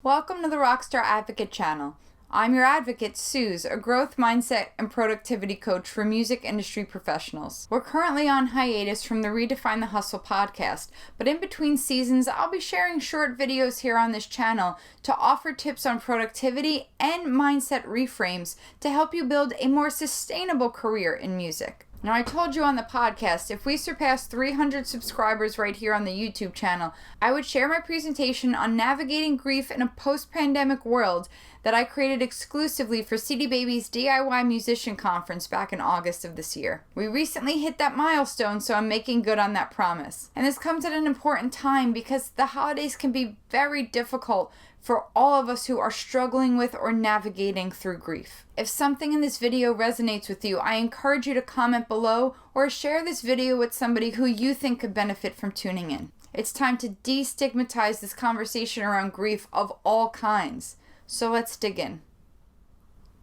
Welcome to the Rockstar Advocate channel. I'm your advocate, Suze, a growth mindset and productivity coach for music industry professionals. We're currently on hiatus from the Redefine the Hustle podcast, but in between seasons, I'll be sharing short videos here on this channel to offer tips on productivity and mindset reframes to help you build a more sustainable career in music. Now, I told you on the podcast, if we surpass 300 subscribers right here on the YouTube channel, I would share my presentation on navigating grief in a post-pandemic world that I created exclusively for CD Baby's DIY Musician Conference back in August of this year. We recently hit that milestone, so I'm making good on that promise. And this comes at an important time because the holidays can be very difficult for all of us who are struggling with or navigating through grief. If something in this video resonates with you, I encourage you to comment below or share this video with somebody who you think could benefit from tuning in. It's time to destigmatize this conversation around grief of all kinds. So let's dig in.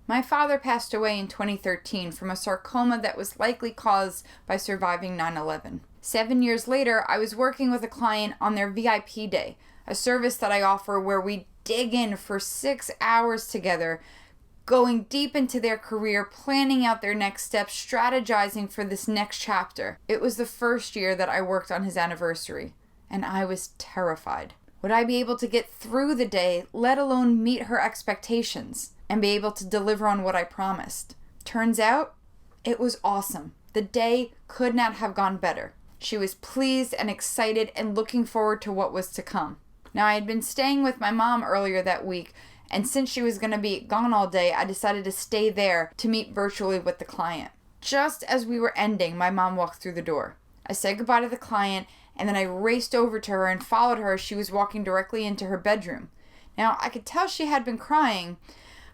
My father passed away in 2013 from a sarcoma that was likely caused by surviving 9/11. 7 years later, I was working with a client on their VIP day, a service that I offer where we dig in for 6 hours together, going deep into their career, planning out their next steps, strategizing for this next chapter. It was the first year that I worked on his anniversary, and I was terrified. Would I be able to get through the day, let alone meet her expectations, and be able to deliver on what I promised? Turns out, it was awesome. The day could not have gone better. She was pleased and excited and looking forward to what was to come. Now, I had been staying with my mom earlier that week, and since she was going to be gone all day, I decided to stay there to meet virtually with the client. Just as we were ending, my mom walked through the door. I said goodbye to the client, and then I raced over to her and followed her as she was walking directly into her bedroom. Now, I could tell she had been crying,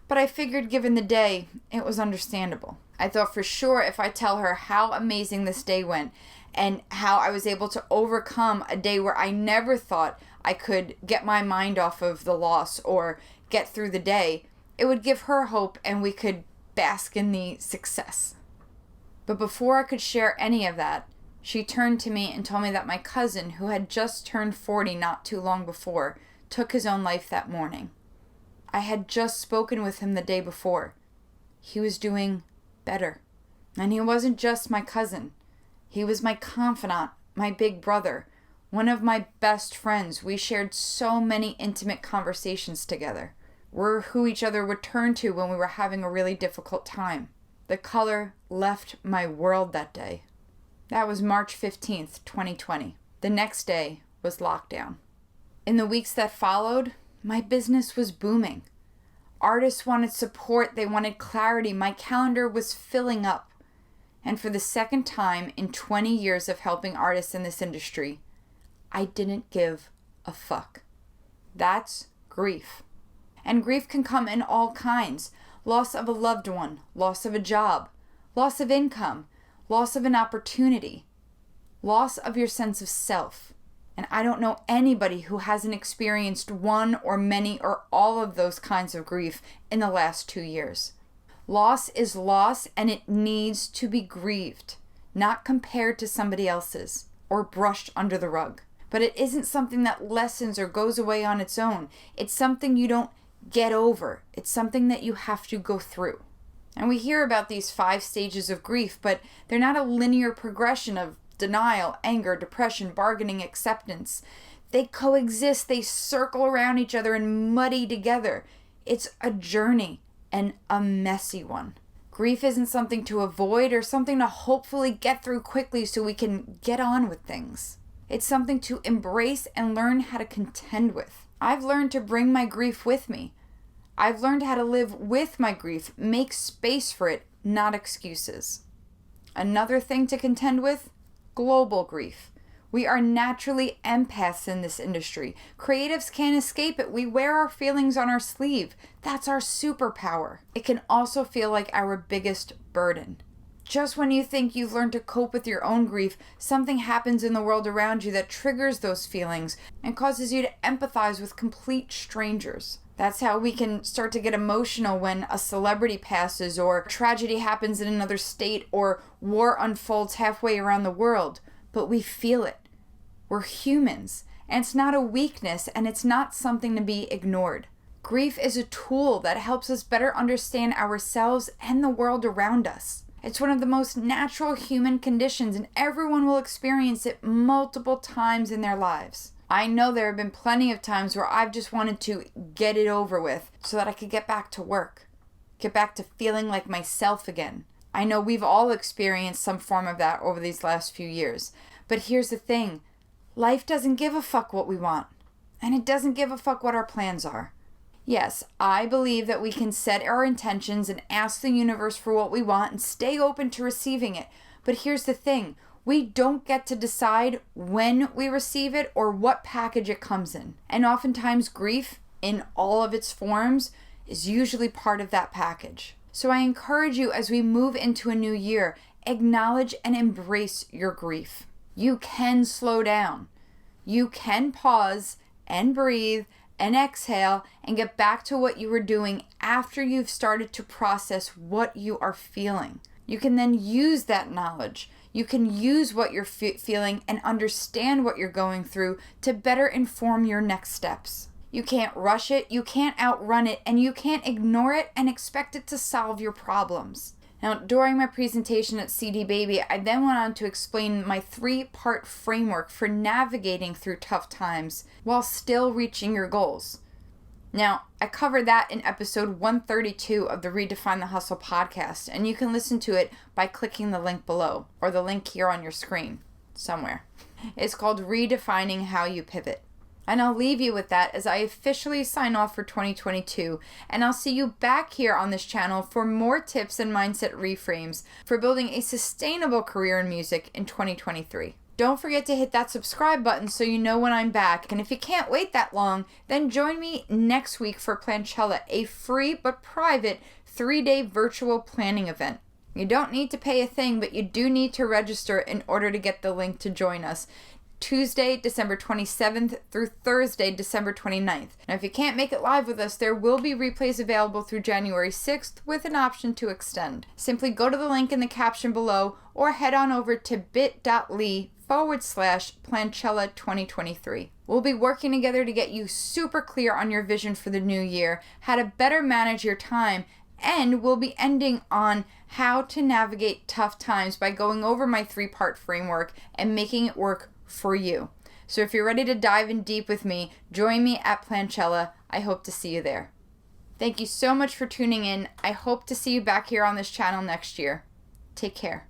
but I figured given the day, it was understandable. I thought for sure if I tell her how amazing this day went and how I was able to overcome a day where I never thought I could get my mind off of the loss or get through the day, it would give her hope and we could bask in the success. But before I could share any of that, she turned to me and told me that my cousin, who had just turned 40 not too long before, took his own life that morning. I had just spoken with him the day before. He was doing better. And he wasn't just my cousin. He was my confidant, my big brother, one of my best friends. We shared so many intimate conversations together. We're who each other would turn to when we were having a really difficult time. The color left my world that day. That was March 15th, 2020. The next day was lockdown. In the weeks that followed, my business was booming. Artists wanted support, they wanted clarity. My calendar was filling up. And for the second time in 20 years of helping artists in this industry, I didn't give a fuck. That's grief. And grief can come in all kinds. Loss of a loved one, loss of a job, loss of income, loss of an opportunity, loss of your sense of self. And I don't know anybody who hasn't experienced one or many or all of those kinds of grief in the last 2 years. Loss is loss and it needs to be grieved, not compared to somebody else's or brushed under the rug. But it isn't something that lessens or goes away on its own. It's something you don't get over. It's something that you have to go through. And we hear about these 5 stages of grief, but they're not a linear progression of denial, anger, depression, bargaining, acceptance. They coexist, they circle around each other and muddy together. It's a journey and a messy one. Grief isn't something to avoid or something to hopefully get through quickly so we can get on with things. It's something to embrace and learn how to contend with. I've learned to bring my grief with me. I've learned how to live with my grief, make space for it, not excuses. Another thing to contend with, global grief. We are naturally empaths in this industry. Creatives can't escape it. We wear our feelings on our sleeve. That's our superpower. It can also feel like our biggest burden. Just when you think you've learned to cope with your own grief, something happens in the world around you that triggers those feelings and causes you to empathize with complete strangers. That's how we can start to get emotional when a celebrity passes or tragedy happens in another state or war unfolds halfway around the world. But we feel it. We're humans, and it's not a weakness, and it's not something to be ignored. Grief is a tool that helps us better understand ourselves and the world around us. It's one of the most natural human conditions, and everyone will experience it multiple times in their lives. I know there have been plenty of times where I've just wanted to get it over with so that I could get back to work, get back to feeling like myself again. I know we've all experienced some form of that over these last few years. But here's the thing. Life doesn't give a fuck what we want. And it doesn't give a fuck what our plans are. Yes, I believe that we can set our intentions and ask the universe for what we want and stay open to receiving it. But here's the thing. We don't get to decide when we receive it or what package it comes in. And oftentimes grief, in all of its forms, is usually part of that package. So I encourage you, as we move into a new year, acknowledge and embrace your grief. You can slow down. You can pause and breathe and exhale and get back to what you were doing after you've started to process what you are feeling. You can then use that knowledge. You can use what you're feeling and understand what you're going through to better inform your next steps. You can't rush it, you can't outrun it, and you can't ignore it and expect it to solve your problems. Now, during my presentation at CD Baby, I then went on to explain my 3-part framework for navigating through tough times while still reaching your goals. Now, I covered that in episode 132 of the Redefine the Hustle podcast, and you can listen to it by clicking the link below, or the link here on your screen, somewhere. It's called Redefining How You Pivot. And I'll leave you with that as I officially sign off for 2022, and I'll see you back here on this channel for more tips and mindset reframes for building a sustainable career in music in 2023. Don't forget to hit that subscribe button so you know when I'm back, and if you can't wait that long, then join me next week for Planchella, a free but private 3-day virtual planning event. You don't need to pay a thing, but you do need to register in order to get the link to join us. Tuesday, December 27th through Thursday, December 29th. Now, if you can't make it live with us, there will be replays available through January 6th with an option to extend. Simply go to the link in the caption below or head on over to bit.ly/Planchella 2023. We'll be working together to get you super clear on your vision for the new year, how to better manage your time, and we'll be ending on how to navigate tough times by going over my 3-part framework and making it work for you. So if you're ready to dive in deep with me, join me at Planchella. I hope to see you there. Thank you so much for tuning in. I hope to see you back here on this channel next year. Take care.